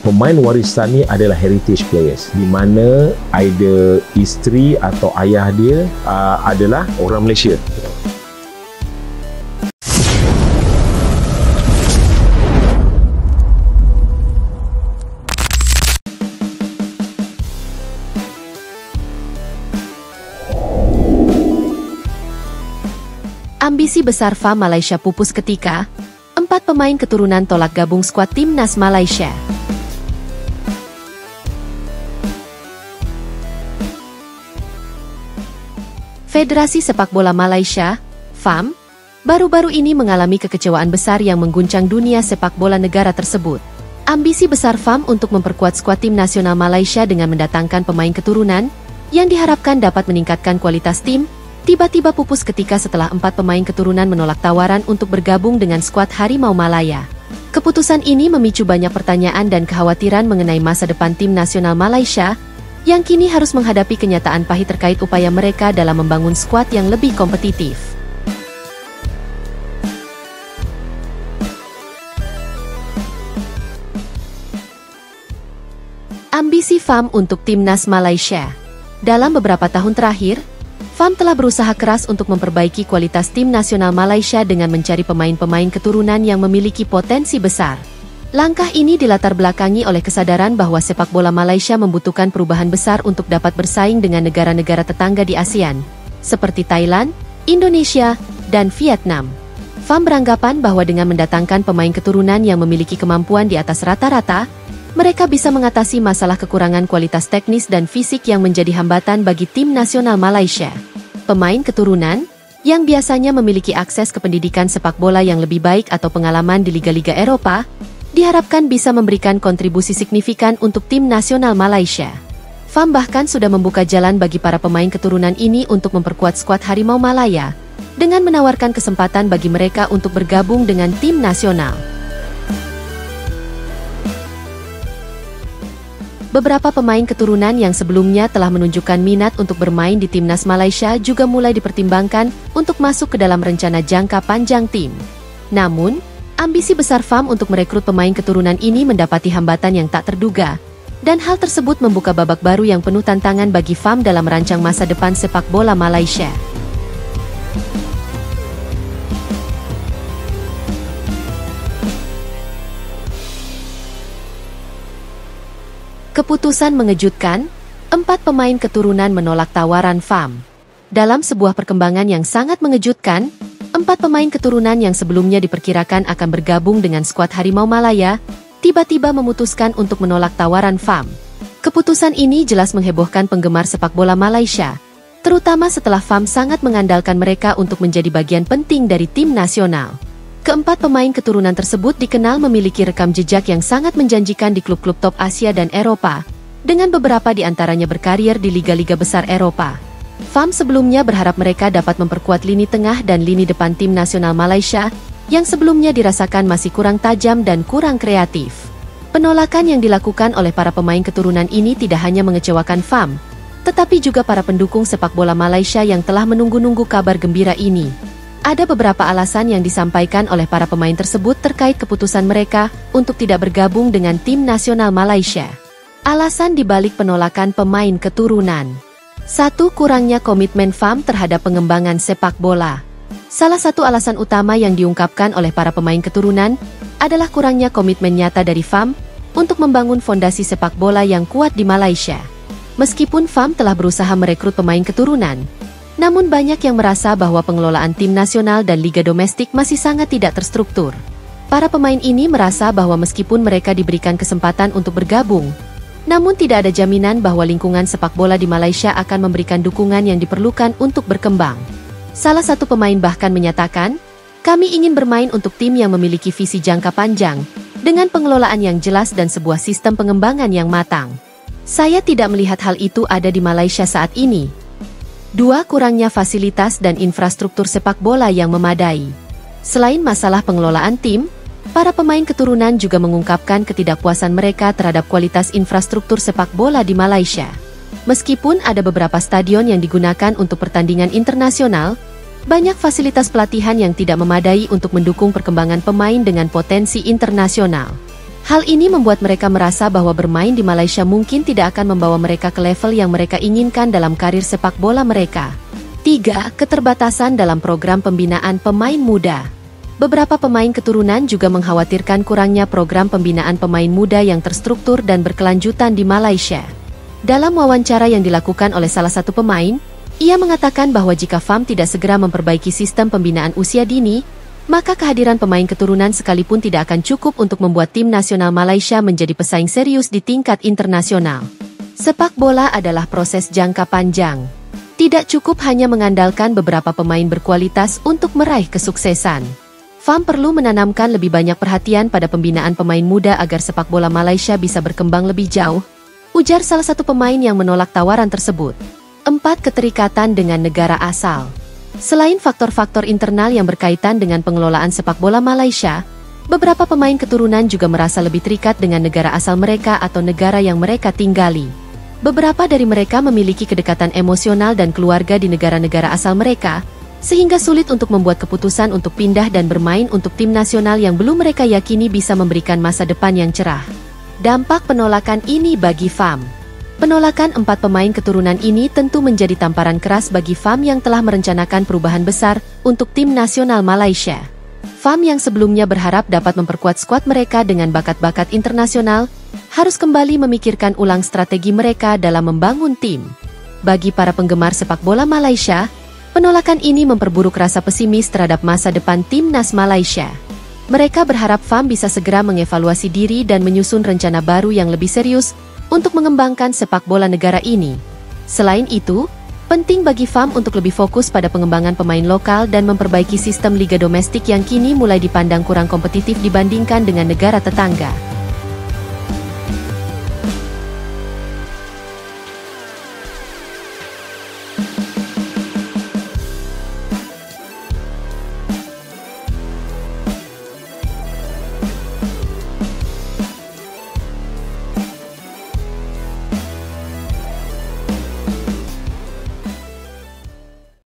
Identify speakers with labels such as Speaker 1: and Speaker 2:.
Speaker 1: pemain warisan ni adalah heritage players, di mana either isteri atau ayah dia adalah orang Malaysia.
Speaker 2: Ambisi besar FAM Malaysia pupus ketika 4 pemain keturunan tolak gabung skuad Timnas Malaysia. Federasi Sepak Bola Malaysia, FAM, baru-baru ini mengalami kekecewaan besar yang mengguncang dunia sepak bola negara tersebut. Ambisi besar FAM untuk memperkuat skuad tim nasional Malaysia dengan mendatangkan pemain keturunan yang diharapkan dapat meningkatkan kualitas tim, tiba-tiba pupus ketika setelah 4 pemain keturunan menolak tawaran untuk bergabung dengan skuad Harimau Malaya. Keputusan ini memicu banyak pertanyaan dan kekhawatiran mengenai masa depan tim nasional Malaysia, yang kini harus menghadapi kenyataan pahit terkait upaya mereka dalam membangun skuad yang lebih kompetitif. Ambisi FAM untuk Timnas Malaysia. Dalam beberapa tahun terakhir, FAM telah berusaha keras untuk memperbaiki kualitas tim nasional Malaysia dengan mencari pemain-pemain keturunan yang memiliki potensi besar. Langkah ini dilatar belakangi oleh kesadaran bahwa sepak bola Malaysia membutuhkan perubahan besar untuk dapat bersaing dengan negara-negara tetangga di ASEAN, seperti Thailand, Indonesia, dan Vietnam. FAM beranggapan bahwa dengan mendatangkan pemain keturunan yang memiliki kemampuan di atas rata-rata, mereka bisa mengatasi masalah kekurangan kualitas teknis dan fisik yang menjadi hambatan bagi tim nasional Malaysia. Pemain keturunan, yang biasanya memiliki akses ke pendidikan sepak bola yang lebih baik atau pengalaman di liga-liga Eropa, diharapkan bisa memberikan kontribusi signifikan untuk tim nasional Malaysia. FAM bahkan sudah membuka jalan bagi para pemain keturunan ini untuk memperkuat skuad Harimau Malaya, dengan menawarkan kesempatan bagi mereka untuk bergabung dengan tim nasional. Beberapa pemain keturunan yang sebelumnya telah menunjukkan minat untuk bermain di Timnas Malaysia juga mulai dipertimbangkan untuk masuk ke dalam rencana jangka panjang tim. Namun, ambisi besar FAM untuk merekrut pemain keturunan ini mendapati hambatan yang tak terduga, dan hal tersebut membuka babak baru yang penuh tantangan bagi FAM dalam merancang masa depan sepak bola Malaysia. Keputusan mengejutkan, 4 pemain keturunan menolak tawaran FAM. Dalam sebuah perkembangan yang sangat mengejutkan, 4 pemain keturunan yang sebelumnya diperkirakan akan bergabung dengan skuad Harimau Malaya, tiba-tiba memutuskan untuk menolak tawaran FAM. Keputusan ini jelas menghebohkan penggemar sepak bola Malaysia, terutama setelah FAM sangat mengandalkan mereka untuk menjadi bagian penting dari tim nasional. Keempat pemain keturunan tersebut dikenal memiliki rekam jejak yang sangat menjanjikan di klub-klub top Asia dan Eropa, dengan beberapa di antaranya berkarier di liga-liga besar Eropa. FAM sebelumnya berharap mereka dapat memperkuat lini tengah dan lini depan tim nasional Malaysia, yang sebelumnya dirasakan masih kurang tajam dan kurang kreatif. Penolakan yang dilakukan oleh para pemain keturunan ini tidak hanya mengecewakan FAM, tetapi juga para pendukung sepak bola Malaysia yang telah menunggu-nunggu kabar gembira ini. Ada beberapa alasan yang disampaikan oleh para pemain tersebut terkait keputusan mereka untuk tidak bergabung dengan tim nasional Malaysia. Alasan dibalik penolakan pemain keturunan. 1. Kurangnya komitmen FAM terhadap pengembangan sepak bola. Salah satu alasan utama yang diungkapkan oleh para pemain keturunan adalah kurangnya komitmen nyata dari FAM untuk membangun fondasi sepak bola yang kuat di Malaysia. Meskipun FAM telah berusaha merekrut pemain keturunan, namun banyak yang merasa bahwa pengelolaan tim nasional dan liga domestik masih sangat tidak terstruktur. Para pemain ini merasa bahwa meskipun mereka diberikan kesempatan untuk bergabung, namun tidak ada jaminan bahwa lingkungan sepak bola di Malaysia akan memberikan dukungan yang diperlukan untuk berkembang. Salah satu pemain bahkan menyatakan, "Kami ingin bermain untuk tim yang memiliki visi jangka panjang, dengan pengelolaan yang jelas dan sebuah sistem pengembangan yang matang. Saya tidak melihat hal itu ada di Malaysia saat ini." 2. Kurangnya fasilitas dan infrastruktur sepak bola yang memadai. Selain masalah pengelolaan tim, para pemain keturunan juga mengungkapkan ketidakpuasan mereka terhadap kualitas infrastruktur sepak bola di Malaysia. Meskipun ada beberapa stadion yang digunakan untuk pertandingan internasional, banyak fasilitas pelatihan yang tidak memadai untuk mendukung perkembangan pemain dengan potensi internasional. Hal ini membuat mereka merasa bahwa bermain di Malaysia mungkin tidak akan membawa mereka ke level yang mereka inginkan dalam karir sepak bola mereka. 3. Keterbatasan dalam program pembinaan pemain muda. Beberapa pemain keturunan juga mengkhawatirkan kurangnya program pembinaan pemain muda yang terstruktur dan berkelanjutan di Malaysia. Dalam wawancara yang dilakukan oleh salah satu pemain, ia mengatakan bahwa jika FAM tidak segera memperbaiki sistem pembinaan usia dini, maka kehadiran pemain keturunan sekalipun tidak akan cukup untuk membuat tim nasional Malaysia menjadi pesaing serius di tingkat internasional. Sepak bola adalah proses jangka panjang. Tidak cukup hanya mengandalkan beberapa pemain berkualitas untuk meraih kesuksesan. FAM perlu menanamkan lebih banyak perhatian pada pembinaan pemain muda agar sepak bola Malaysia bisa berkembang lebih jauh, ujar salah satu pemain yang menolak tawaran tersebut. 4. Keterikatan dengan negara asal. Selain faktor-faktor internal yang berkaitan dengan pengelolaan sepak bola Malaysia, beberapa pemain keturunan juga merasa lebih terikat dengan negara asal mereka atau negara yang mereka tinggali. Beberapa dari mereka memiliki kedekatan emosional dan keluarga di negara-negara asal mereka, sehingga sulit untuk membuat keputusan untuk pindah dan bermain untuk tim nasional yang belum mereka yakini bisa memberikan masa depan yang cerah. Dampak penolakan ini bagi FAM. Penolakan 4 pemain keturunan ini tentu menjadi tamparan keras bagi FAM yang telah merencanakan perubahan besar untuk tim nasional Malaysia. FAM yang sebelumnya berharap dapat memperkuat skuad mereka dengan bakat-bakat internasional, harus kembali memikirkan ulang strategi mereka dalam membangun tim. Bagi para penggemar sepak bola Malaysia, penolakan ini memperburuk rasa pesimis terhadap masa depan timnas Malaysia. Mereka berharap FAM bisa segera mengevaluasi diri dan menyusun rencana baru yang lebih serius untuk mengembangkan sepak bola negara ini. Selain itu, penting bagi FAM untuk lebih fokus pada pengembangan pemain lokal dan memperbaiki sistem liga domestik yang kini mulai dipandang kurang kompetitif dibandingkan dengan negara tetangga.